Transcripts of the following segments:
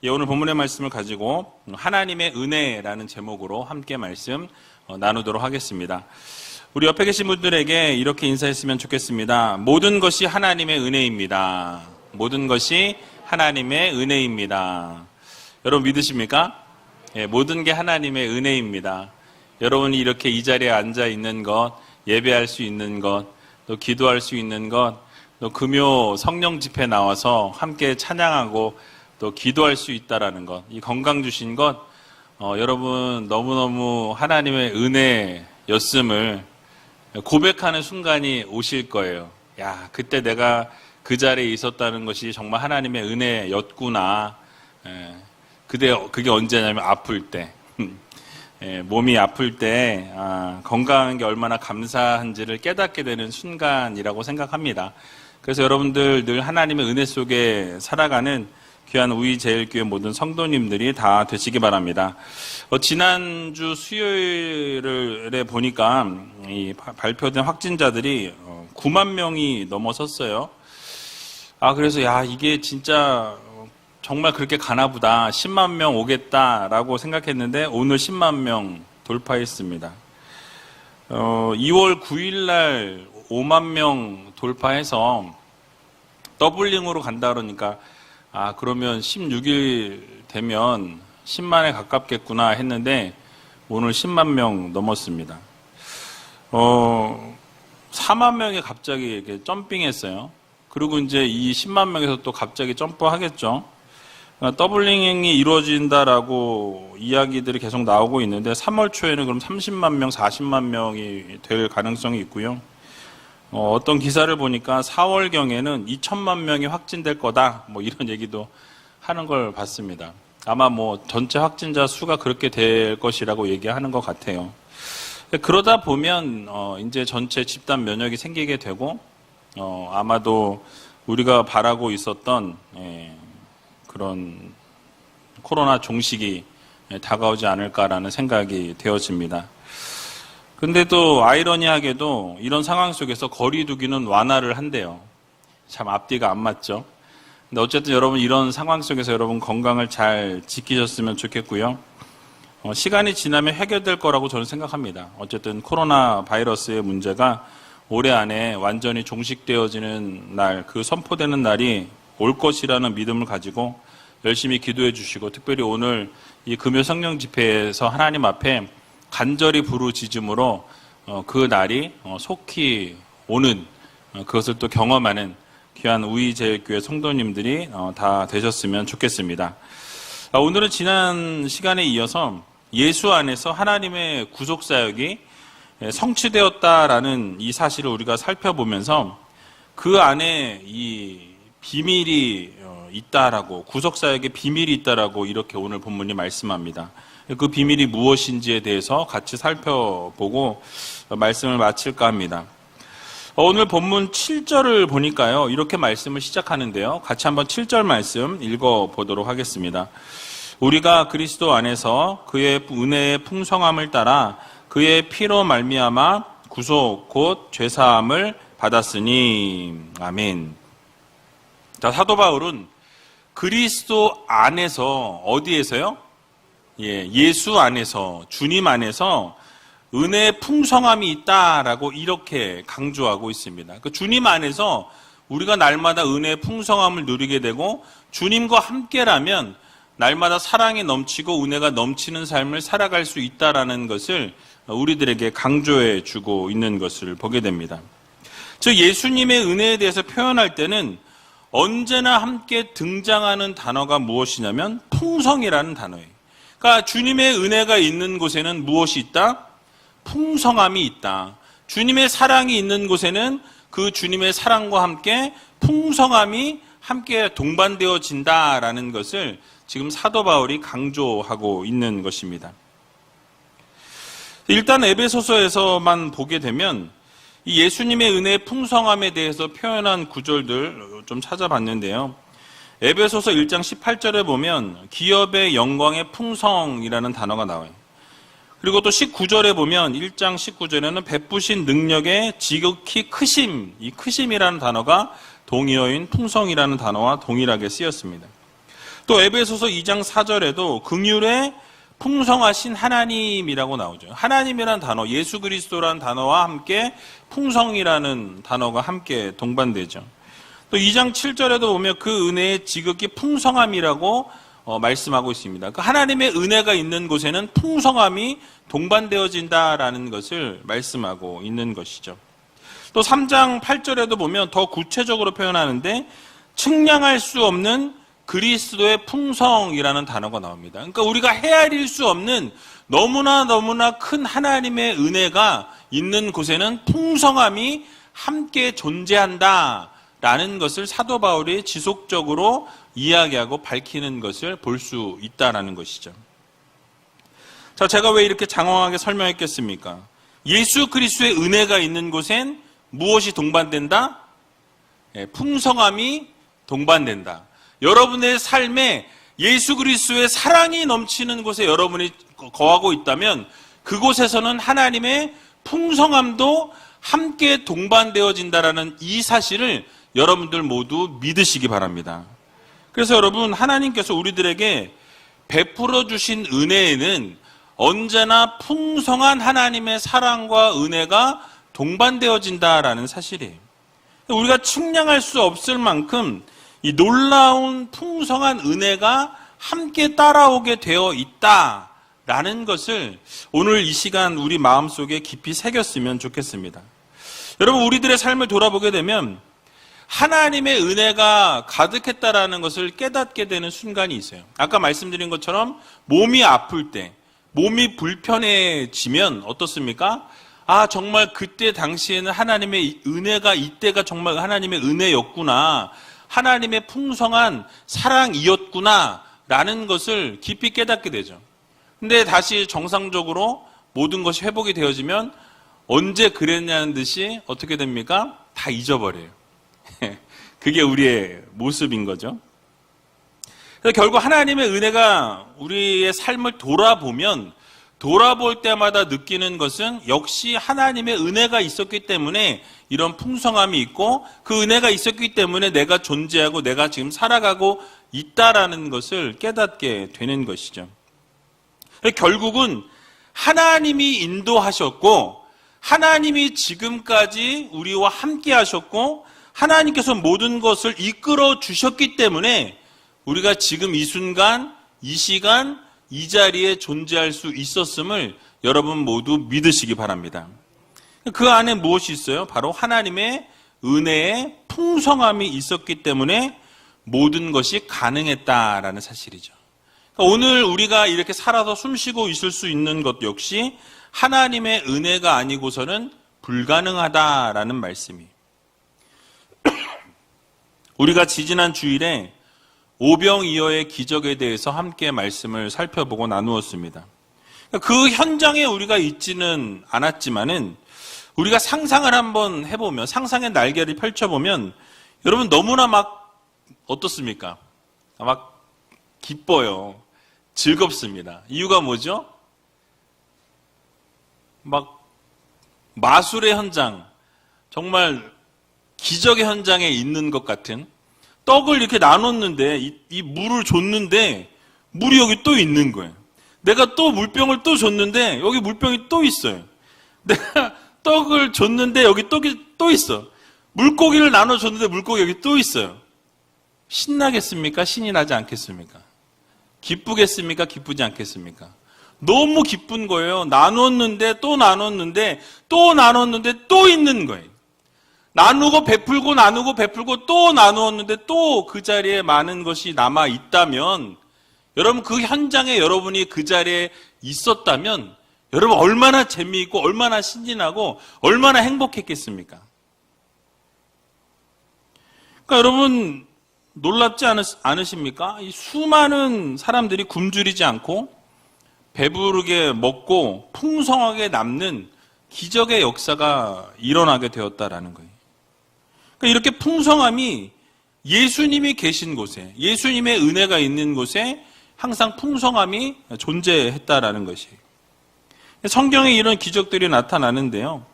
오늘 본문의 말씀을 가지고 하나님의 은혜라는 제목으로 함께 말씀 나누도록 하겠습니다. 우리 옆에 계신 분들에게 이렇게 인사했으면 좋겠습니다. 모든 것이 하나님의 은혜입니다. 모든 것이 하나님의 은혜입니다. 여러분 믿으십니까? 모든 게 하나님의 은혜입니다. 여러분이 이렇게 이 자리에 앉아 있는 것, 예배할 수 있는 것, 또 기도할 수 있는 것, 또 금요 성령 집회 나와서 함께 찬양하고 또 기도할 수 있다라는 것, 이 건강 주신 것, 여러분 너무너무 하나님의 은혜였음을 고백하는 순간이 오실 거예요. 야, 그때 내가 그 자리에 있었다는 것이 정말 하나님의 은혜였구나. 그게 언제냐면 아플 때. 몸이 아플 때 건강한 게 얼마나 감사한지를 깨닫게 되는 순간이라고 생각합니다. 그래서 여러분들 늘 하나님의 은혜 속에 살아가는 귀한 우이제일교회 모든 성도님들이 다 되시기 바랍니다. 지난주 수요일에 보니까 이 발표된 확진자들이 9만 명이 넘어섰어요. 그래서 이게 진짜 정말 그렇게 가나 보다. 10만 명 오겠다라고 생각했는데 오늘 10만 명 돌파했습니다. 2월 9일 날 5만 명 돌파해서 더블링으로 간다 그러니까 그러면 16일 되면 10만에 가깝겠구나 했는데 오늘 10만 명 넘었습니다. 4만 명이 갑자기 이렇게 점핑했어요. 그리고 이제 이 10만 명에서 또 갑자기 점프하겠죠. 더블링이 이루어진다라고 이야기들이 계속 나오고 있는데 3월 초에는 그럼 30만 명, 40만 명이 될 가능성이 있고요. 어떤 기사를 보니까 4월경에는 2천만 명이 확진될 거다. 이런 얘기도 하는 걸 봤습니다. 아마 전체 확진자 수가 그렇게 될 것이라고 얘기하는 것 같아요. 그러다 보면 이제 전체 집단 면역이 생기게 되고 아마도 우리가 바라고 있었던 그런 코로나 종식이 다가오지 않을까라는 생각이 되어집니다. 근데 또 아이러니하게도 이런 상황 속에서 거리 두기는 완화를 한대요. 참 앞뒤가 안 맞죠. 근데 어쨌든 여러분 이런 상황 속에서 여러분 건강을 잘 지키셨으면 좋겠고요. 시간이 지나면 해결될 거라고 저는 생각합니다. 어쨌든 코로나 바이러스의 문제가 올해 안에 완전히 종식되어지는 날, 그 선포되는 날이 올 것이라는 믿음을 가지고 열심히 기도해 주시고 특별히 오늘 이 금요 성령 집회에서 하나님 앞에 간절히 부르짖음으로 그 날이 속히 오는 그것을 또 경험하는 귀한 우이제일교회 성도님들이 다 되셨으면 좋겠습니다. 오늘은 지난 시간에 이어서 예수 안에서 하나님의 구속사역이 성취되었다라는 이 사실을 우리가 살펴보면서 그 안에 이 비밀이 있다라고, 구속사역의 비밀이 있다라고 이렇게 오늘 본문이 말씀합니다. 그 비밀이 무엇인지에 대해서 같이 살펴보고 말씀을 마칠까 합니다. 오늘 본문 7절을 보니까요, 이렇게 말씀을 시작하는데요. 같이 한번 7절 말씀 읽어보도록 하겠습니다. 우리가 그리스도 안에서 그의 은혜의 풍성함을 따라 그의 피로 말미암아 구속 곧 죄사함을 받았으니. 아멘. 자, 사도 바울은 그리스도 안에서, 어디에서요? 예수 안에서, 주님 안에서 은혜의 풍성함이 있다라고 이렇게 강조하고 있습니다. 그 주님 안에서 우리가 날마다 은혜의 풍성함을 누리게 되고 주님과 함께라면 날마다 사랑이 넘치고 은혜가 넘치는 삶을 살아갈 수 있다라는 것을 우리들에게 강조해 주고 있는 것을 보게 됩니다. 즉 예수님의 은혜에 대해서 표현할 때는 언제나 함께 등장하는 단어가 무엇이냐면 풍성이라는 단어예요. 그러니까 주님의 은혜가 있는 곳에는 무엇이 있다? 풍성함이 있다. 주님의 사랑이 있는 곳에는 그 주님의 사랑과 함께 풍성함이 함께 동반되어진다라는 것을 지금 사도 바울이 강조하고 있는 것입니다. 일단 에베소서에서만 보게 되면 이 예수님의 은혜의 풍성함에 대해서 표현한 구절들 좀 찾아봤는데요. 에베소서 1장 18절에 보면 기업의 영광의 풍성이라는 단어가 나와요. 그리고 또 19절에 보면 1장 19절에는 베푸신 능력의 지극히 크심, 이 크심이라는 단어가 동의어인 풍성이라는 단어와 동일하게 쓰였습니다. 또 에베소서 2장 4절에도 긍휼에 풍성하신 하나님이라고 나오죠. 하나님이라는 단어, 예수 그리스도라는 단어와 함께 풍성이라는 단어가 함께 동반되죠. 또 2장 7절에도 보면 그 은혜의 지극히 풍성함이라고 말씀하고 있습니다. 그 하나님의 은혜가 있는 곳에는 풍성함이 동반되어진다라는 것을 말씀하고 있는 것이죠. 또 3장 8절에도 보면 더 구체적으로 표현하는데 측량할 수 없는 그리스도의 풍성이라는 단어가 나옵니다. 그러니까 우리가 헤아릴 수 없는 너무나 큰 하나님의 은혜가 있는 곳에는 풍성함이 함께 존재한다라는 것을 사도 바울이 지속적으로 이야기하고 밝히는 것을 볼 수 있다라는 것이죠. 자, 제가 왜 이렇게 장황하게 설명했겠습니까? 예수 그리스도의 은혜가 있는 곳엔 무엇이 동반된다? 풍성함이 동반된다. 여러분의 삶에 예수 그리스도의 사랑이 넘치는 곳에 여러분이 거하고 있다면 그곳에서는 하나님의 풍성함도 함께 동반되어진다라는 이 사실을 여러분들 모두 믿으시기 바랍니다. 그래서 여러분, 하나님께서 우리들에게 베풀어 주신 은혜에는 언제나 풍성한 하나님의 사랑과 은혜가 동반되어진다라는 사실이에요. 우리가 측량할 수 없을 만큼 이 놀라운 풍성한 은혜가 함께 따라오게 되어 있다라는 것을 오늘 이 시간 우리 마음속에 깊이 새겼으면 좋겠습니다. 여러분, 우리들의 삶을 돌아보게 되면 하나님의 은혜가 가득했다라는 것을 깨닫게 되는 순간이 있어요. 아까 말씀드린 것처럼 몸이 아플 때, 몸이 불편해지면 어떻습니까? 아, 정말 그때 당시에는 하나님의 은혜가, 이때가 정말 하나님의 은혜였구나, 하나님의 풍성한 사랑이었구나 라는 것을 깊이 깨닫게 되죠. 근데 다시 정상적으로 모든 것이 회복이 되어지면 언제 그랬냐는 듯이 어떻게 됩니까? 다 잊어버려요. 그게 우리의 모습인 거죠. 그래서 결국 하나님의 은혜가 우리의 삶을 돌아볼 때마다 느끼는 것은 역시 하나님의 은혜가 있었기 때문에 이런 풍성함이 있고, 그 은혜가 있었기 때문에 내가 존재하고 내가 지금 살아가고 있다라는 것을 깨닫게 되는 것이죠. 결국은 하나님이 인도하셨고, 하나님이 지금까지 우리와 함께 하셨고, 하나님께서 모든 것을 이끌어 주셨기 때문에 우리가 지금 이 순간, 이 시간, 이 자리에 존재할 수 있었음을 여러분 모두 믿으시기 바랍니다. 그 안에 무엇이 있어요? 바로 하나님의 은혜의 풍성함이 있었기 때문에 모든 것이 가능했다라는 사실이죠. 그러니까 오늘 우리가 이렇게 살아서 숨쉬고 있을 수 있는 것 역시 하나님의 은혜가 아니고서는 불가능하다라는 말씀이에요. 우리가 지지난 주일에 오병이어의 기적에 대해서 함께 말씀을 살펴보고 나누었습니다. 그 현장에 우리가 있지는 않았지만은 우리가 상상을 한번 해보면, 상상의 날개를 펼쳐보면 여러분 너무나 막 어떻습니까? 막 기뻐요. 즐겁습니다. 이유가 뭐죠? 막 마술의 현장, 정말 기적의 현장에 있는 것 같은, 떡을 이렇게 나눴는데 이 물을 줬는데 물이 여기 또 있는 거예요. 내가 또 물병을 또 줬는데 여기 물병이 또 있어요. 내가 떡을 줬는데 여기 떡이 또 있어. 물고기를 나눠줬는데 물고기 여기 또 있어요. 신나겠습니까? 신이 나지 않겠습니까? 기쁘겠습니까? 기쁘지 않겠습니까? 너무 기쁜 거예요. 나눴는데 또 나눴는데 또 나눴는데 또 있는 거예요. 나누고 베풀고 나누고 베풀고 또 나누었는데 또 그 자리에 많은 것이 남아 있다면, 여러분 그 현장에 여러분이 그 자리에 있었다면 여러분 얼마나 재미있고 얼마나 신진하고 얼마나 행복했겠습니까? 그러니까 여러분 놀랍지 않으십니까? 이 수많은 사람들이 굶주리지 않고 배부르게 먹고 풍성하게 남는 기적의 역사가 일어나게 되었다라는 거예요. 그러니까 이렇게 풍성함이 예수님이 계신 곳에, 예수님의 은혜가 있는 곳에 항상 풍성함이 존재했다라는 것이에요. 성경에 이런 기적들이 나타나는데요.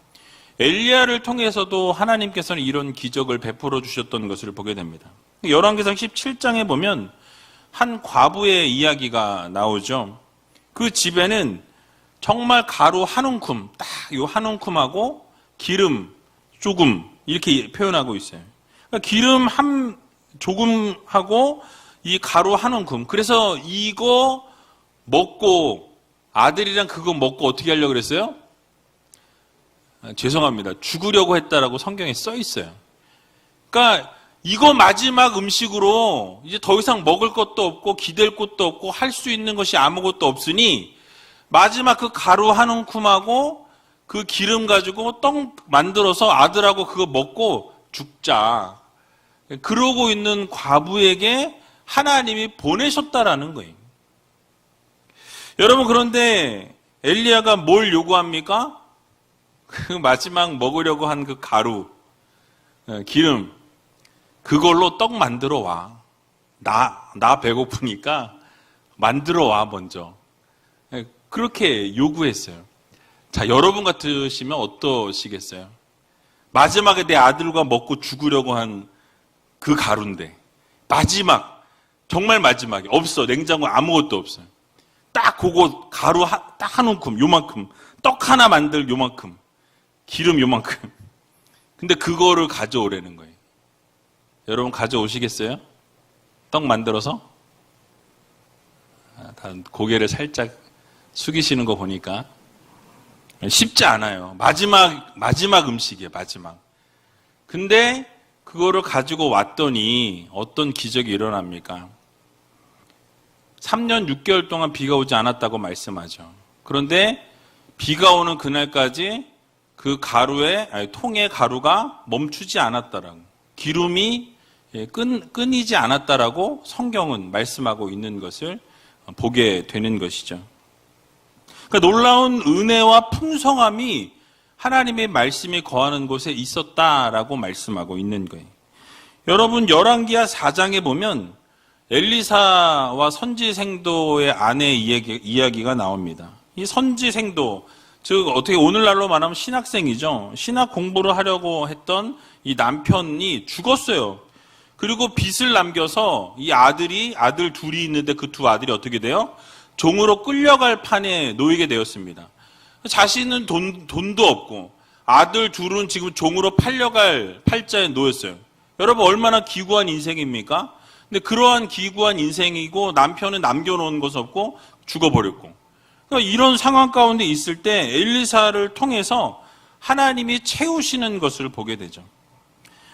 엘리야를 통해서도 하나님께서는 이런 기적을 베풀어 주셨던 것을 보게 됩니다. 열왕기상 17장에 보면 한 과부의 이야기가 나오죠. 그 집에는 정말 가루 한 움큼, 딱 요 한 움큼하고 기름 조금 이렇게 표현하고 있어요. 그러니까 기름 한 조금하고 이 가루 한 움큼. 그래서 이거 먹고 아들이랑 그거 먹고 어떻게 하려고 그랬어요? 죄송합니다. 죽으려고 했다라고 성경에 써 있어요. 그러니까 이거 마지막 음식으로 이제 더 이상 먹을 것도 없고 기댈 것도 없고 할 수 있는 것이 아무것도 없으니 마지막 그 가루 한 움큼하고 그 기름 가지고 떡 만들어서 아들하고 그거 먹고 죽자. 그러고 있는 과부에게 하나님이 보내셨다라는 거예요. 여러분, 그런데 엘리야가 뭘 요구합니까? 그 마지막 먹으려고 한 그 가루, 기름, 그걸로 떡 만들어 와. 나 배고프니까 만들어 와, 먼저. 그렇게 요구했어요. 자, 여러분 같으시면 어떠시겠어요? 마지막에 내 아들과 먹고 죽으려고 한 그 가루인데, 마지막, 정말 마지막에, 없어. 냉장고에 아무것도 없어요. 딱 그거 가루 딱 한 움큼, 요만큼, 떡 하나 만들 요만큼, 기름 요만큼. 근데 그거를 가져오라는 거예요. 여러분 가져오시겠어요? 떡 만들어서? 고개를 살짝 숙이시는 거 보니까 쉽지 않아요. 마지막 음식이에요, 마지막. 근데 그거를 가지고 왔더니 어떤 기적이 일어납니까? 3년 6개월 동안 비가 오지 않았다고 말씀하죠. 그런데 비가 오는 그날까지 그 통의 가루가 멈추지 않았다라고. 기름이 끊이지 않았다라고 성경은 말씀하고 있는 것을 보게 되는 것이죠. 그러니까 놀라운 은혜와 풍성함이 하나님의 말씀이 거하는 곳에 있었다라고 말씀하고 있는 거예요. 여러분, 열왕기하 4장에 보면 엘리사와 선지생도의 아내 이야기가 나옵니다. 이 선지생도, 즉 어떻게 오늘날로 말하면 신학생이죠. 신학 공부를 하려고 했던 이 남편이 죽었어요. 그리고 빚을 남겨서 이 아들 둘이 있는데 그 두 아들이 어떻게 돼요? 종으로 끌려갈 판에 놓이게 되었습니다. 자신은 돈도 없고 아들 둘은 지금 종으로 팔려갈 팔자에 놓였어요. 여러분, 얼마나 기구한 인생입니까? 근데 그러한 기구한 인생이고 남편은 남겨놓은 것이 없고 죽어버렸고, 그러니까 이런 상황 가운데 있을 때 엘리사를 통해서 하나님이 채우시는 것을 보게 되죠.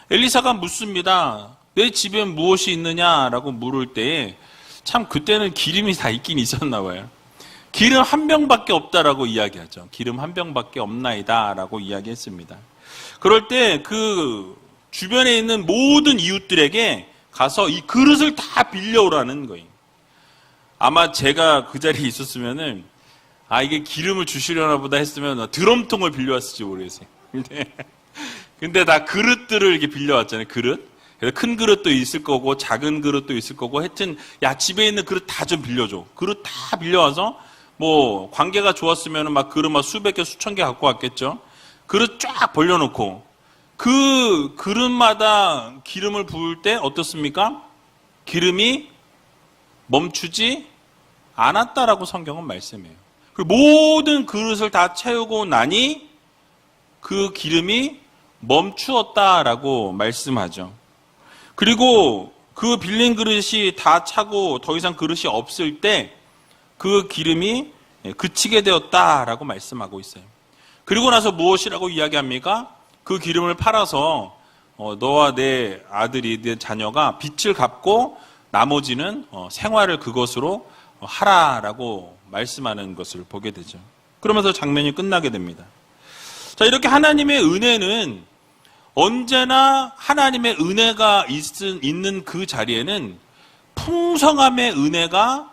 엘리사가 묻습니다. 내 집에 무엇이 있느냐라고 물을 때에 참 그때는 기름이 다 있긴 있었나 봐요. 기름 한 병밖에 없다라고 이야기하죠. 기름 한 병밖에 없나이다라고 이야기했습니다. 그럴 때 그 주변에 있는 모든 이웃들에게 가서 이 그릇을 다 빌려오라는 거예요. 아마 제가 그 자리에 있었으면은 이게 기름을 주시려나 보다 했으면 드럼통을 빌려왔을지 모르겠어요. 근데 다 그릇들을 이렇게 빌려왔잖아요. 그릇. 그래서 큰 그릇도 있을 거고 작은 그릇도 있을 거고, 하여튼 야, 집에 있는 그릇 다 좀 빌려줘. 그릇 다 빌려와서 뭐 관계가 좋았으면 막 그릇 막 수백 개 수천 개 갖고 왔겠죠. 그릇 쫙 벌려놓고 그 그릇마다 기름을 부을 때 어떻습니까? 기름이 멈추지 않았다라고 성경은 말씀해요. 그리고 모든 그릇을 다 채우고 나니 그 기름이 멈추었다라고 말씀하죠. 그리고 그 빌린 그릇이 다 차고 더 이상 그릇이 없을 때 그 기름이 그치게 되었다라고 말씀하고 있어요. 그리고 나서 무엇이라고 이야기합니까? 그 기름을 팔아서 너와 내 아들이, 내 자녀가 빚을 갚고 나머지는 생활을 그것으로 하라라고 말씀하는 것을 보게 되죠. 그러면서 장면이 끝나게 됩니다. 자, 이렇게 하나님의 은혜는 언제나 하나님의 은혜가 있는 그 자리에는 풍성함의 은혜가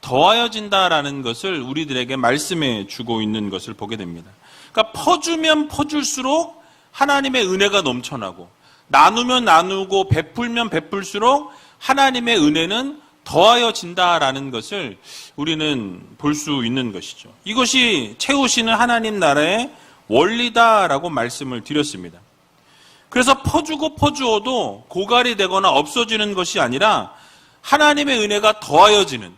더하여진다라는 것을 우리들에게 말씀해 주고 있는 것을 보게 됩니다. 그러니까 퍼주면 퍼줄수록 하나님의 은혜가 넘쳐나고, 나누면 나누고 베풀면 베풀수록 하나님의 은혜는 더하여진다라는 것을 우리는 볼 수 있는 것이죠. 이것이 채우시는 하나님 나라의 원리다라고 말씀을 드렸습니다. 그래서 퍼주고 퍼주어도 고갈이 되거나 없어지는 것이 아니라 하나님의 은혜가 더하여지는,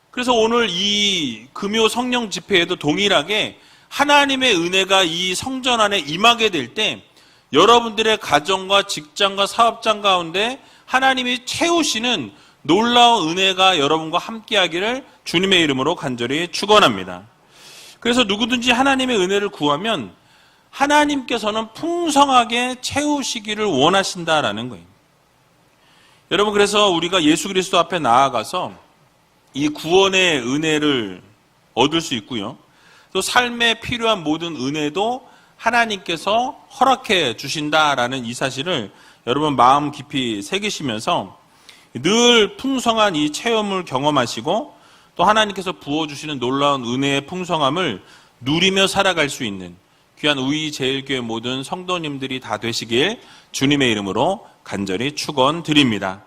그래서 오늘 이 금요 성령 집회에도 동일하게 하나님의 은혜가 이 성전 안에 임하게 될 때 여러분들의 가정과 직장과 사업장 가운데 하나님이 채우시는 놀라운 은혜가 여러분과 함께하기를 주님의 이름으로 간절히 축원합니다. 그래서 누구든지 하나님의 은혜를 구하면 하나님께서는 풍성하게 채우시기를 원하신다라는 거예요. 여러분, 그래서 우리가 예수 그리스도 앞에 나아가서 이 구원의 은혜를 얻을 수 있고요. 또 삶에 필요한 모든 은혜도 하나님께서 허락해 주신다라는 이 사실을 여러분 마음 깊이 새기시면서 늘 풍성한 이 체험을 경험하시고 또 하나님께서 부어주시는 놀라운 은혜의 풍성함을 누리며 살아갈 수 있는 귀한 우이제일교회 모든 성도님들이 다 되시길 주님의 이름으로 간절히 축원드립니다.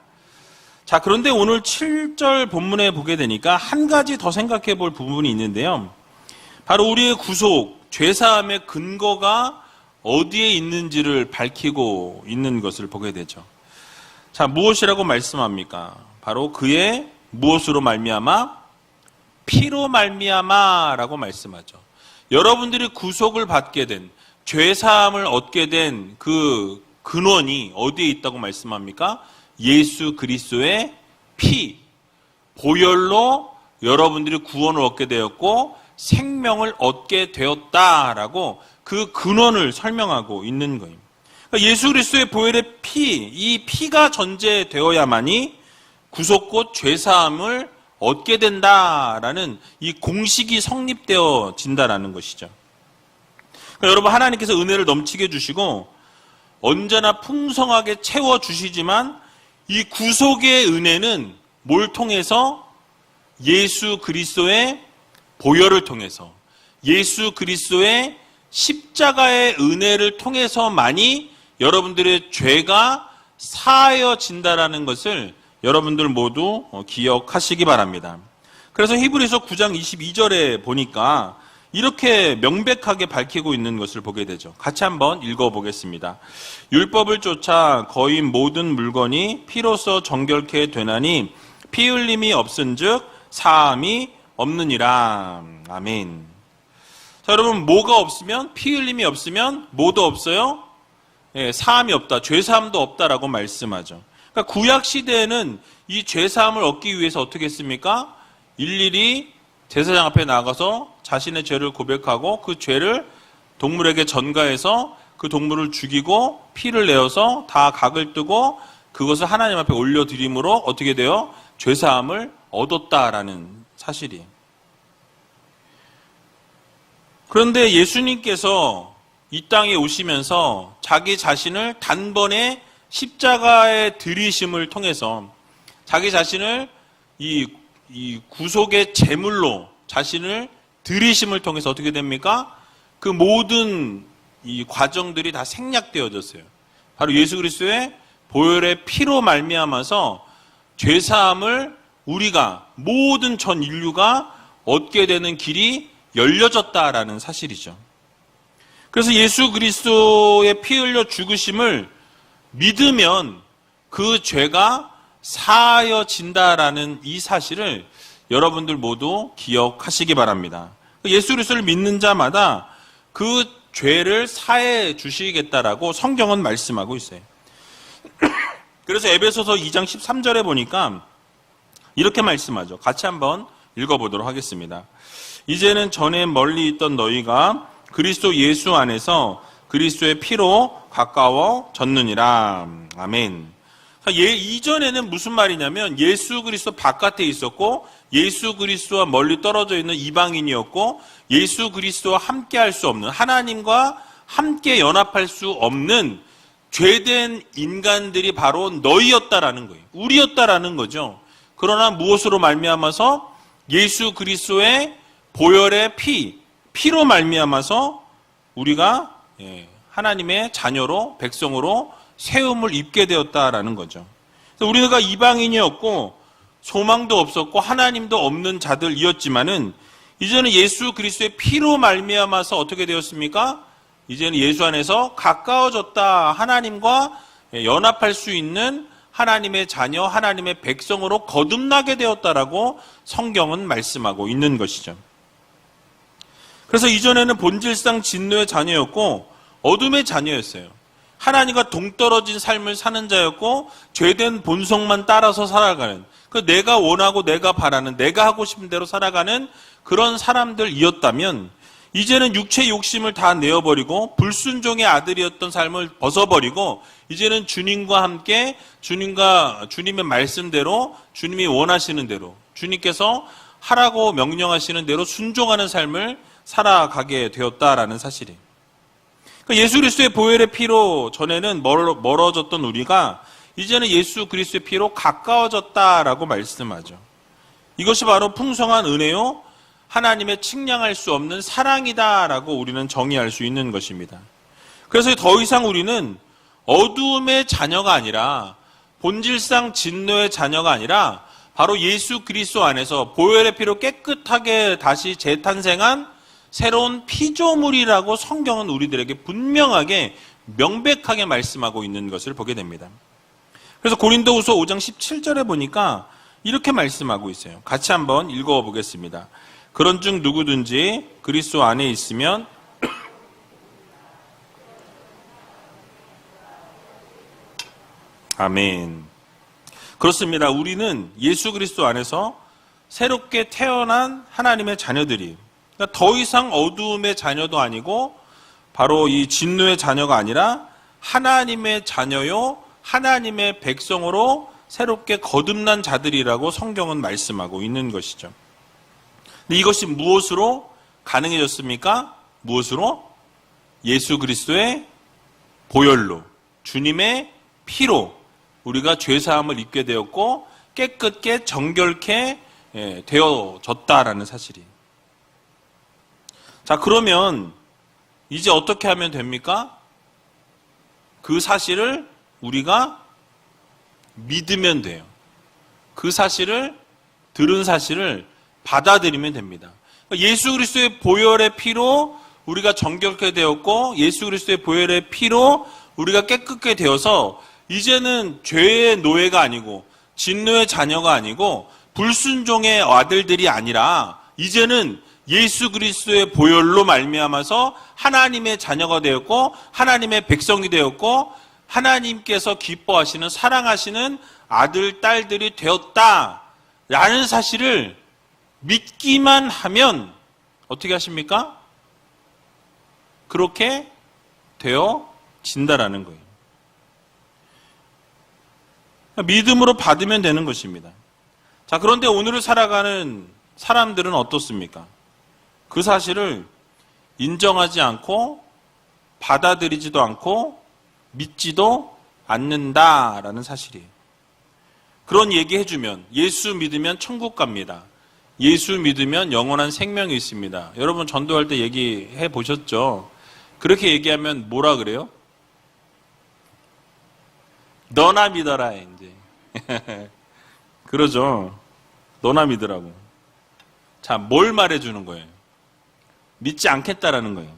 자, 그런데 오늘 7절 본문에 보게 되니까 한 가지 더 생각해 볼 부분이 있는데요. 바로 우리의 구속, 죄사함의 근거가 어디에 있는지를 밝히고 있는 것을 보게 되죠. 자, 무엇이라고 말씀합니까? 바로 그의 무엇으로 말미암아? 피로 말미암아라고 말씀하죠. 여러분들이 구속을 받게 된, 죄사함을 얻게 된 그 근원이 어디에 있다고 말씀합니까? 예수 그리스도의 피, 보혈로 여러분들이 구원을 얻게 되었고 생명을 얻게 되었다라고 그 근원을 설명하고 있는 거예요. 그러니까 예수 그리스도의 보혈의 피, 이 피가 전제되어야만이 구속 곧 죄사함을 얻게 된다라는 이 공식이 성립되어진다라는 것이죠. 그러니까 여러분, 하나님께서 은혜를 넘치게 주시고 언제나 풍성하게 채워주시지만 이 구속의 은혜는 뭘 통해서? 예수 그리스도의 보혈을 통해서, 예수 그리스도의 십자가의 은혜를 통해서만이 여러분들의 죄가 사하여진다라는 것을 여러분들 모두 기억하시기 바랍니다. 그래서 히브리서 9장 22절에 보니까 이렇게 명백하게 밝히고 있는 것을 보게 되죠. 같이 한번 읽어보겠습니다. 율법을 쫓아 거인 모든 물건이 피로써 정결케 되나니 피 흘림이 없은즉 사함이 없느니라. 아멘. 자, 여러분, 뭐가 없으면, 피 흘림이 없으면 뭐도 없어요? 예, 사함이 없다, 죄사함도 없다라고 말씀하죠. 그러니까 구약 시대에는 이 죄사함을 얻기 위해서 어떻게 했습니까? 일일이 제사장 앞에 나가서 자신의 죄를 고백하고 그 죄를 동물에게 전가해서 그 동물을 죽이고 피를 내어서 다 각을 뜨고 그것을 하나님 앞에 올려드림으로 어떻게 돼요? 죄사함을 얻었다라는 사실이에요. 그런데 예수님께서 이 땅에 오시면서 자기 자신을 단번에 십자가에 들이심을 통해서 자기 자신을 이 구속의 제물로 자신을 들이심을 통해서 어떻게 됩니까? 그 모든 이 과정들이 다 생략되어졌어요. 바로 예수 그리스도의 보혈의 피로 말미암아서 죄사함을 우리가, 모든 전 인류가 얻게 되는 길이 열려졌다라는 사실이죠. 그래서 예수 그리스도의 피 흘려 죽으심을 믿으면 그 죄가 사하여진다라는 이 사실을 여러분들 모두 기억하시기 바랍니다. 예수 그리스도를 믿는 자마다 그 죄를 사해 주시겠다라고 성경은 말씀하고 있어요. 그래서 에베소서 2장 13절에 보니까 이렇게 말씀하죠. 같이 한번 읽어보도록 하겠습니다. 이제는 전에 멀리 있던 너희가 그리스도 예수 안에서 그리스도의 피로 가까워졌느니라. 아멘. 이전에는 무슨 말이냐면 예수 그리스도 바깥에 있었고 예수 그리스도와 멀리 떨어져 있는 이방인이었고 예수 그리스도와 함께 할 수 없는, 하나님과 함께 연합할 수 없는 죄된 인간들이 바로 너희였다라는 거예요. 우리였다라는 거죠. 그러나 무엇으로 말미암아서? 예수 그리스도의 보혈의 피로 말미암아서 우리가 하나님의 자녀로, 백성으로 세움을 입게 되었다라는 거죠. 그래서 우리가 이방인이었고 소망도 없었고 하나님도 없는 자들이었지만은 이제는 예수 그리스도의 피로 말미암아서 어떻게 되었습니까? 이제는 예수 안에서 가까워졌다. 하나님과 연합할 수 있는, 하나님의 자녀, 하나님의 백성으로 거듭나게 되었다라고 성경은 말씀하고 있는 것이죠. 그래서 이전에는 본질상 진노의 자녀였고 어둠의 자녀였어요. 하나님과 동떨어진 삶을 사는 자였고 죄된 본성만 따라서 살아가는, 내가 원하고 내가 바라는, 내가 하고 싶은 대로 살아가는 그런 사람들이었다면 이제는 육체의 욕심을 다 내어버리고 불순종의 아들이었던 삶을 벗어버리고 이제는 주님과 함께 주님의 말씀대로, 주님이 원하시는 대로, 주님께서 하라고 명령하시는 대로 순종하는 삶을 살아가게 되었다라는 사실이에요. 예수 그리스도의 보혈의 피로 전에는 멀어졌던 우리가 이제는 예수 그리스도의 피로 가까워졌다라고 말씀하죠. 이것이 바로 풍성한 은혜요, 하나님의 측량할 수 없는 사랑이다라고 우리는 정의할 수 있는 것입니다. 그래서 더 이상 우리는 어두움의 자녀가 아니라, 본질상 진노의 자녀가 아니라 바로 예수 그리스도 안에서 보혈의 피로 깨끗하게 다시 재탄생한 새로운 피조물이라고 성경은 우리들에게 분명하게 명백하게 말씀하고 있는 것을 보게 됩니다. 그래서 고린도후서 5장 17절에 보니까 이렇게 말씀하고 있어요. 같이 한번 읽어보겠습니다. 그런즉 누구든지 그리스도 안에 있으면 아멘. 그렇습니다. 우리는 예수 그리스도 안에서 새롭게 태어난 하나님의 자녀들이에요. 그러니까 더 이상 어두움의 자녀도 아니고 바로 이 진노의 자녀가 아니라 하나님의 자녀요, 하나님의 백성으로 새롭게 거듭난 자들이라고 성경은 말씀하고 있는 것이죠. 근데 이것이 무엇으로 가능해졌습니까? 무엇으로? 예수 그리스도의 보혈로, 주님의 피로 우리가 죄사함을 입게 되었고 깨끗게 정결케 되어졌다라는 사실이에요. 자, 그러면 이제 어떻게 하면 됩니까? 그 사실을 우리가 믿으면 돼요. 그 사실을, 들은 사실을 받아들이면 됩니다. 예수 그리스도의 보혈의 피로 우리가 정결케 되었고 예수 그리스도의 보혈의 피로 우리가 깨끗게 되어서 이제는 죄의 노예가 아니고 진노의 자녀가 아니고 불순종의 아들들이 아니라 이제는 예수 그리스도의 보혈로 말미암아서 하나님의 자녀가 되었고 하나님의 백성이 되었고 하나님께서 기뻐하시는, 사랑하시는 아들, 딸들이 되었다라는 사실을 믿기만 하면 어떻게 하십니까? 그렇게 되어진다라는 거예요. 믿음으로 받으면 되는 것입니다. 자, 그런데 오늘을 살아가는 사람들은 어떻습니까? 그 사실을 인정하지 않고 받아들이지도 않고 믿지도 않는다라는 사실이에요. 그런 얘기 해주면 예수 믿으면 천국 갑니다. 예수 믿으면 영원한 생명이 있습니다. 여러분 전도할 때 얘기해 보셨죠? 그렇게 얘기하면 뭐라 그래요? 너나 믿어라 이제. 그러죠. 너나 믿으라고. 자, 뭘 말해주는 거예요? 믿지 않겠다라는 거예요.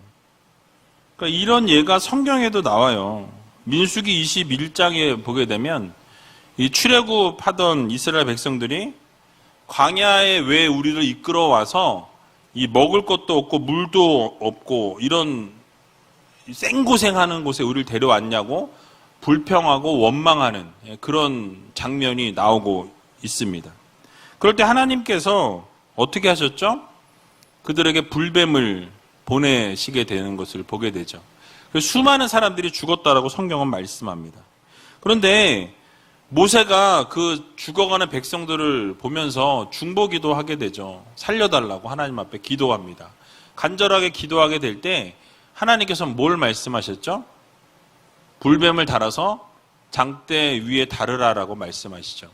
그러니까 이런 예가 성경에도 나와요. 민수기 21장에 보게 되면 이 출애굽하던 이스라엘 백성들이 광야에 왜 우리를 이끌어와서 이 먹을 것도 없고 물도 없고 이런 생고생하는 곳에 우리를 데려왔냐고 불평하고 원망하는 그런 장면이 나오고 있습니다. 그럴 때 하나님께서 어떻게 하셨죠? 그들에게 불뱀을 보내시게 되는 것을 보게 되죠. 수많은 사람들이 죽었다라고 성경은 말씀합니다. 그런데 모세가 그 죽어가는 백성들을 보면서 중보기도 하게 되죠. 살려달라고 하나님 앞에 기도합니다. 간절하게 기도하게 될 때 하나님께서 뭘 말씀하셨죠? 불뱀을 달아서 장대 위에 다르라라고 말씀하시죠.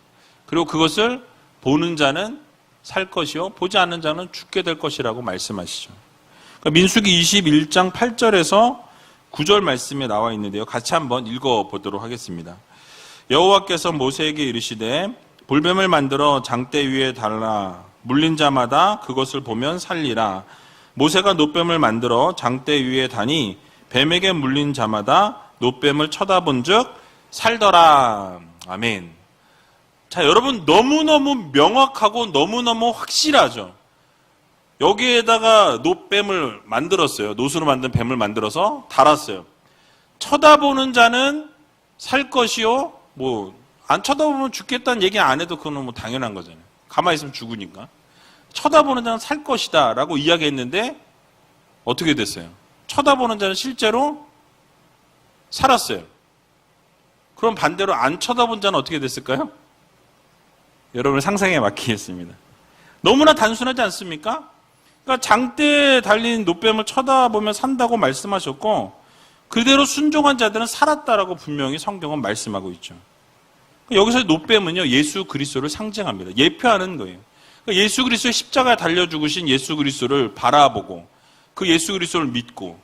그리고 그것을 보는 자는 살 것이요 보지 않는 자는 죽게 될 것이라고 말씀하시죠. 그러니까 민수기 21장 8절에서 9절 말씀에 나와 있는데요. 같이 한번 읽어보도록 하겠습니다. 여호와께서 모세에게 이르시되 불뱀을 만들어 장대 위에 달라 물린 자마다 그것을 보면 살리라. 모세가 놋뱀을 만들어 장대 위에 다니 뱀에게 물린 자마다 놋뱀을 쳐다본 즉 살더라. 아멘. 자, 여러분 너무너무 명확하고 너무너무 확실하죠. 여기에다가 노뱀을 만들었어요. 노수로 만든 뱀을 만들어서 달았어요. 쳐다보는 자는 살 것이요. 안 쳐다보면 죽겠다는 얘기 안 해도 그건 당연한 거잖아요. 가만히 있으면 죽으니까. 쳐다보는 자는 살 것이다 라고 이야기했는데 어떻게 됐어요? 쳐다보는 자는 실제로 살았어요. 그럼 반대로 안 쳐다본 자는 어떻게 됐을까요? 여러분의 상상에 맡기겠습니다. 너무나 단순하지 않습니까? 그러니까 장대에 달린 노뱀을 쳐다보면 산다고 말씀하셨고 그대로 순종한 자들은 살았다라고 분명히 성경은 말씀하고 있죠. 여기서 노뱀은요, 예수 그리스도를 상징합니다. 예표하는 거예요. 예수 그리스도의 십자가에 달려 죽으신 예수 그리스도를 바라보고 그 예수 그리스도를 믿고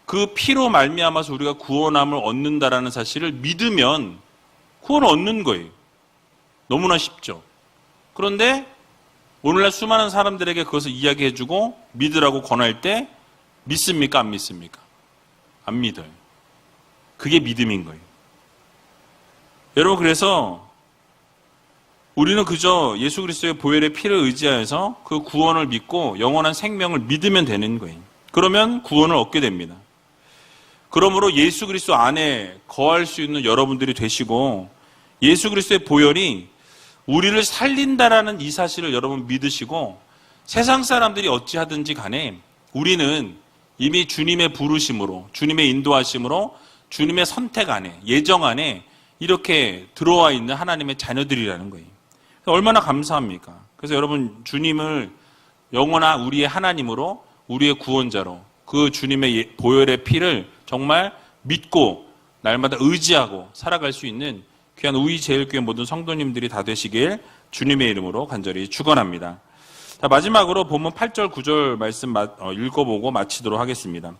그 피로 말미암아서 우리가 구원함을 얻는다라는 사실을 믿으면 구원을 얻는 거예요. 너무나 쉽죠. 그런데 오늘날 수많은 사람들에게 그것을 이야기해주고 믿으라고 권할 때 믿습니까? 안 믿습니까? 안 믿어요. 그게 믿음인 거예요. 여러분, 그래서 우리는 그저 예수 그리스도의 보혈의 피를 의지하여서 그 구원을 믿고 영원한 생명을 믿으면 되는 거예요. 그러면 구원을 얻게 됩니다. 그러므로 예수 그리스도 안에 거할 수 있는 여러분들이 되시고 예수 그리스도의 보혈이 우리를 살린다라는 이 사실을 여러분 믿으시고 세상 사람들이 어찌하든지 간에 우리는 이미 주님의 부르심으로, 주님의 인도하심으로, 주님의 선택 안에, 예정 안에 이렇게 들어와 있는 하나님의 자녀들이라는 거예요. 얼마나 감사합니까? 그래서 여러분, 주님을 영원한 우리의 하나님으로, 우리의 구원자로 그 주님의 보혈의 피를 정말 믿고 날마다 의지하고 살아갈 수 있는 귀한 우이제일교회 모든 성도님들이 다 되시길 주님의 이름으로 간절히 축원합니다. 자, 마지막으로 본문 8절 9절 말씀 읽어보고 마치도록 하겠습니다.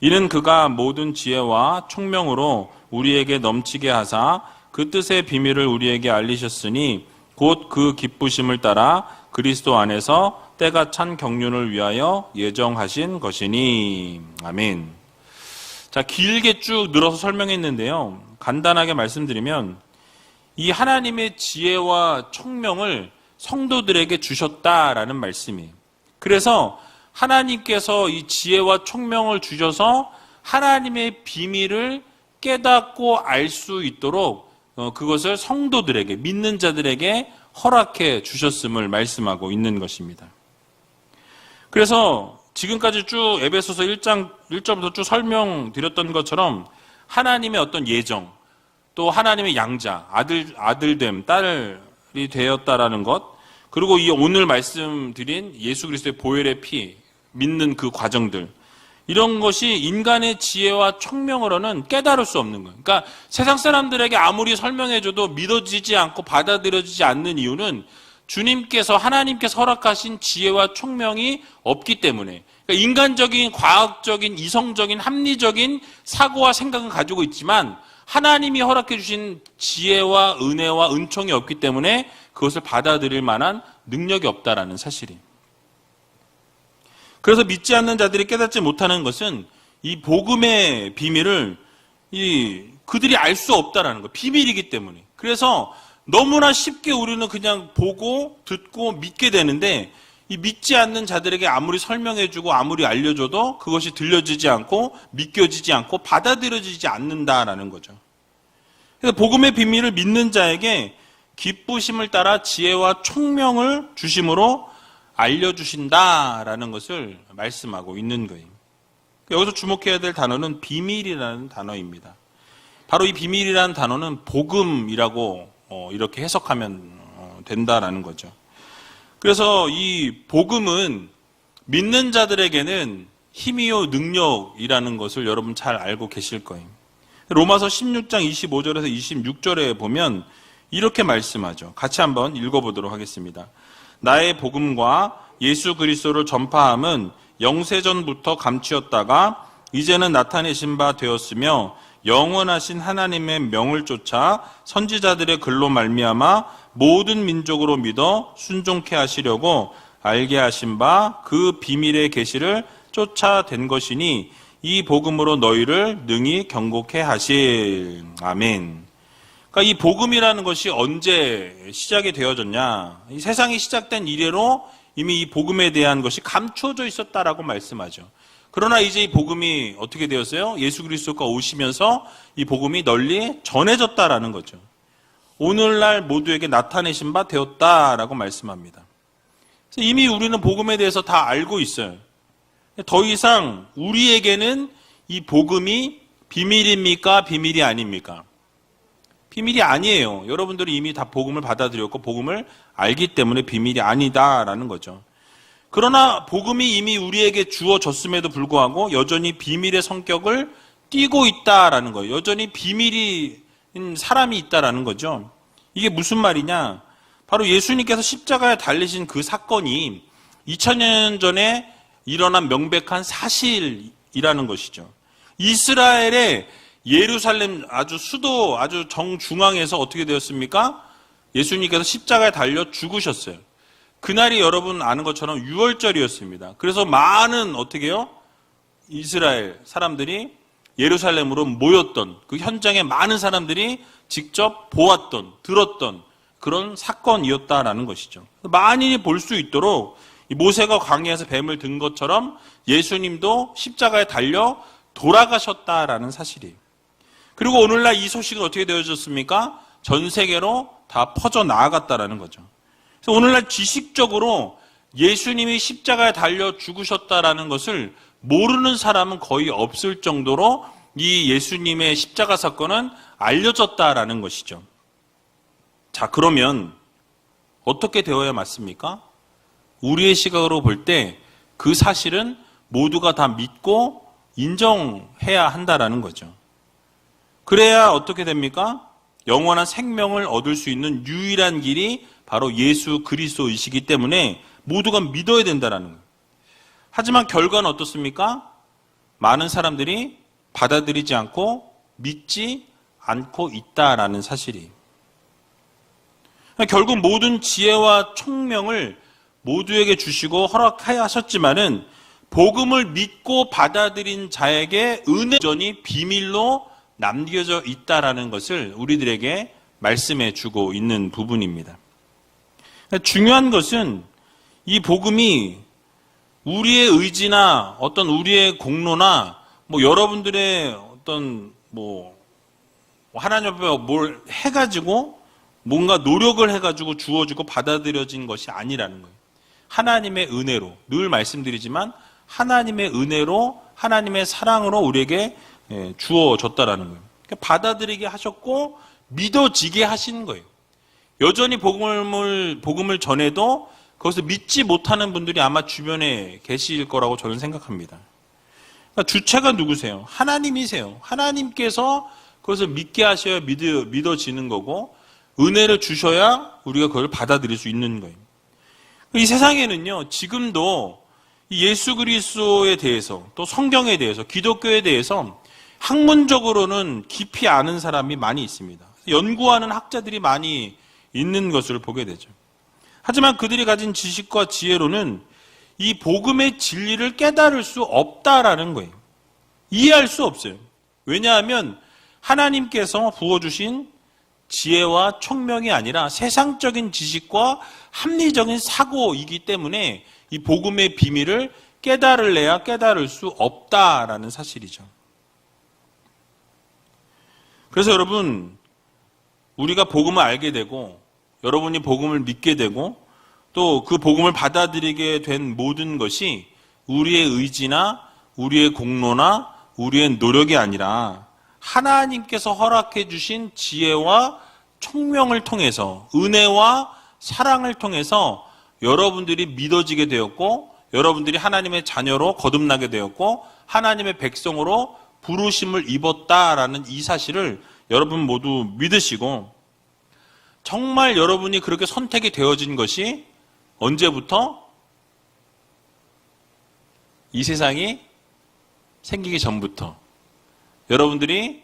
이는 그가 모든 지혜와 총명으로 우리에게 넘치게 하사 그 뜻의 비밀을 우리에게 알리셨으니 곧 그 기쁘심을 따라 그리스도 안에서 때가 찬 경륜을 위하여 예정하신 것이니. 아멘. 자, 길게 쭉 늘어서 설명했는데요. 간단하게 말씀드리면 이 하나님의 지혜와 총명을 성도들에게 주셨다라는 말씀이에요. 그래서 하나님께서 이 지혜와 총명을 주셔서 하나님의 비밀을 깨닫고 알 수 있도록 그것을 성도들에게, 믿는 자들에게 허락해 주셨음을 말씀하고 있는 것입니다. 그래서 지금까지 쭉 에베소서 1장 1절부터 쭉 설명드렸던 것처럼 하나님의 어떤 예정, 또 하나님의 양자, 아들됨, 딸이 되었다라는 것, 그리고 이 오늘 말씀드린 예수 그리스도의 보혈의 피, 믿는 그 과정들, 이런 것이 인간의 지혜와 총명으로는 깨달을 수 없는 거예요. 그러니까 세상 사람들에게 아무리 설명해줘도 믿어지지 않고 받아들여지지 않는 이유는 주님께서, 하나님께서 허락하신 지혜와 총명이 없기 때문에, 그러니까 인간적인, 과학적인, 이성적인, 합리적인 사고와 생각은 가지고 있지만 하나님이 허락해 주신 지혜와 은혜와 은총이 없기 때문에 그것을 받아들일 만한 능력이 없다라는 사실이. 그래서 믿지 않는 자들이 깨닫지 못하는 것은 이 복음의 비밀을 그들이 알 수 없다라는 거, 비밀이기 때문에. 그래서 너무나 쉽게 우리는 그냥 보고 듣고 믿게 되는데 이 믿지 않는 자들에게 아무리 설명해주고 아무리 알려줘도 그것이 들려지지 않고 믿겨지지 않고 받아들여지지 않는다라는 거죠. 그래서 복음의 비밀을 믿는 자에게 기쁘심을 따라 지혜와 총명을 주심으로 알려주신다라는 것을 말씀하고 있는 거예요. 여기서 주목해야 될 단어는 비밀이라는 단어입니다. 바로 이 비밀이라는 단어는 복음이라고 이렇게 해석하면 된다라는 거죠. 그래서 이 복음은 믿는 자들에게는 힘이요 능력이라는 것을 여러분 잘 알고 계실 거예요. 로마서 16장 25절에서 26절에 보면 이렇게 말씀하죠. 같이 한번 읽어보도록 하겠습니다. 나의 복음과 예수 그리스도를 전파함은 영세전부터 감추었다가 이제는 나타내신 바 되었으며 영원하신 하나님의 명을 쫓아 선지자들의 글로 말미암아 모든 민족으로 믿어 순종케 하시려고 알게 하신 바 그 비밀의 계시를 쫓아된 것이니 이 복음으로 너희를 능히 경고케 하실. 아멘. 그러니까 이 복음이라는 것이 언제 시작이 되어졌냐? 이 세상이 시작된 이래로 이미 이 복음에 대한 것이 감추어져 있었다라고 말씀하죠. 그러나 이제 이 복음이 어떻게 되었어요? 예수 그리스도가 오시면서 이 복음이 널리 전해졌다라는 거죠. 오늘날 모두에게 나타내신 바 되었다라고 말씀합니다. 그래서 이미 우리는 복음에 대해서 다 알고 있어요. 더 이상 우리에게는 이 복음이 비밀입니까? 비밀이 아닙니까? 비밀이 아니에요. 여러분들이 이미 다 복음을 받아들였고 복음을 알기 때문에 비밀이 아니다라는 거죠. 그러나 복음이 이미 우리에게 주어졌음에도 불구하고 여전히 비밀의 성격을 띠고 있다라는 거예요. 여전히 비밀인 사람이 있다라는 거죠. 이게 무슨 말이냐? 바로 예수님께서 십자가에 달리신 그 사건이 2000년 전에 일어난 명백한 사실이라는 것이죠. 이스라엘의 예루살렘 아주 수도 아주 정중앙에서 어떻게 되었습니까? 예수님께서 십자가에 달려 죽으셨어요. 그날이 여러분 아는 것처럼 6월절이었습니다. 그래서 많은 어떻게 해요? 이스라엘 사람들이 예루살렘으로 모였던 그 현장에 많은 사람들이 직접 보았던 들었던 그런 사건이었다라는 것이죠. 만인이 볼 수 있도록 모세가 광야에서 뱀을 든 것처럼 예수님도 십자가에 달려 돌아가셨다라는 사실이에요. 그리고 오늘날 이 소식은 어떻게 되어졌습니까? 전 세계로 다 퍼져 나아갔다라는 거죠. 그래서 오늘날 지식적으로 예수님이 십자가에 달려 죽으셨다라는 것을 모르는 사람은 거의 없을 정도로 이 예수님의 십자가 사건은 알려졌다라는 것이죠. 자, 그러면 어떻게 되어야 맞습니까? 우리의 시각으로 볼 때 그 사실은 모두가 다 믿고 인정해야 한다라는 거죠. 그래야 어떻게 됩니까? 영원한 생명을 얻을 수 있는 유일한 길이 바로 예수 그리스도이시기 때문에 모두가 믿어야 된다라는 거예요. 하지만 결과는 어떻습니까? 많은 사람들이 받아들이지 않고 믿지 않고 있다라는 사실이에요. 결국 모든 지혜와 총명을 모두에게 주시고 허락하여 하셨지만은 복음을 믿고 받아들인 자에게 은혜 여전히 비밀로 남겨져 있다라는 것을 우리들에게 말씀해 주고 있는 부분입니다. 중요한 것은 이 복음이 우리의 의지나 어떤 우리의 공로나 여러분들의 어떤 하나님 앞에 뭘 해가지고 뭔가 노력을 해가지고 주어지고 받아들여진 것이 아니라는 거예요. 하나님의 은혜로, 늘 말씀드리지만 하나님의 은혜로 하나님의 사랑으로 우리에게 주어졌다라는 거예요. 그러니까 받아들이게 하셨고 믿어지게 하신 거예요. 여전히 복음을 전해도 거기서 믿지 못하는 분들이 아마 주변에 계실 거라고 저는 생각합니다. 그러니까 주체가 누구세요? 하나님이세요. 하나님께서 그것을 믿게 하셔야 믿어지는 거고 은혜를 주셔야 우리가 그걸 받아들일 수 있는 거예요. 이 세상에는요, 지금도 예수 그리스도에 대해서 또 성경에 대해서 기독교에 대해서 학문적으로는 깊이 아는 사람이 많이 있습니다. 연구하는 학자들이 많이 있는 것을 보게 되죠. 하지만 그들이 가진 지식과 지혜로는 이 복음의 진리를 깨달을 수 없다라는 거예요. 이해할 수 없어요. 왜냐하면 하나님께서 부어주신 지혜와 총명이 아니라 세상적인 지식과 합리적인 사고이기 때문에 이 복음의 비밀을 깨달을래야 깨달을 수 없다라는 사실이죠. 그래서 여러분, 우리가 복음을 알게 되고 여러분이 복음을 믿게 되고 또 그 복음을 받아들이게 된 모든 것이 우리의 의지나 우리의 공로나 우리의 노력이 아니라 하나님께서 허락해 주신 지혜와 총명을 통해서 은혜와 사랑을 통해서 여러분들이 믿어지게 되었고 여러분들이 하나님의 자녀로 거듭나게 되었고 하나님의 백성으로 부르심을 입었다라는 이 사실을 여러분 모두 믿으시고 정말 여러분이 그렇게 선택이 되어진 것이 언제부터? 이 세상이 생기기 전부터 여러분들이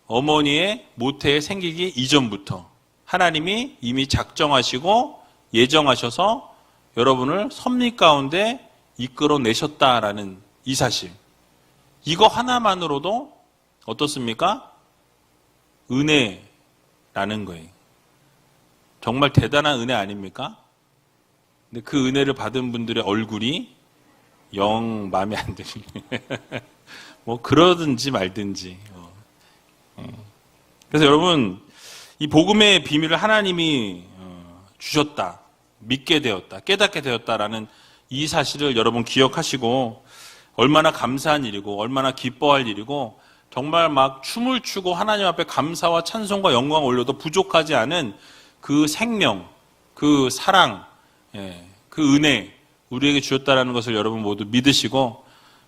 어머니의 모태에 생기기 이전부터 하나님이 이미 작정하시고 예정하셔서 여러분을 섭리 가운데 이끌어내셨다라는 이 사실, 이거 하나만으로도 어떻습니까? 은혜의 라는 거예요. 정말 대단한 은혜 아닙니까? 근데 그 은혜를 받은 분들의 얼굴이 영 마음에 안 드시네. 뭐 그러든지 말든지. 그래서 여러분, 이 복음의 비밀을 하나님이 주셨다, 믿게 되었다, 깨닫게 되었다라는 이 사실을 여러분 기억하시고, 얼마나 감사한 일이고 얼마나 기뻐할 일이고, 정말 막 춤을 추고 하나님 앞에 감사와 찬송과 영광을 올려도 부족하지 않은 그 생명, 그 사랑, 그 은혜 우리에게 주셨다라는 것을 여러분 모두 믿으시고,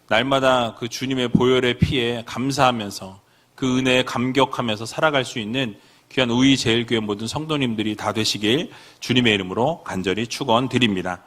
날마다 그 주님의 보혈의 피에 감사하면서 그 은혜에 감격하면서 살아갈 수 있는 귀한 우이제일교회 모든 성도님들이 다 되시길 주님의 이름으로 간절히 축원드립니다.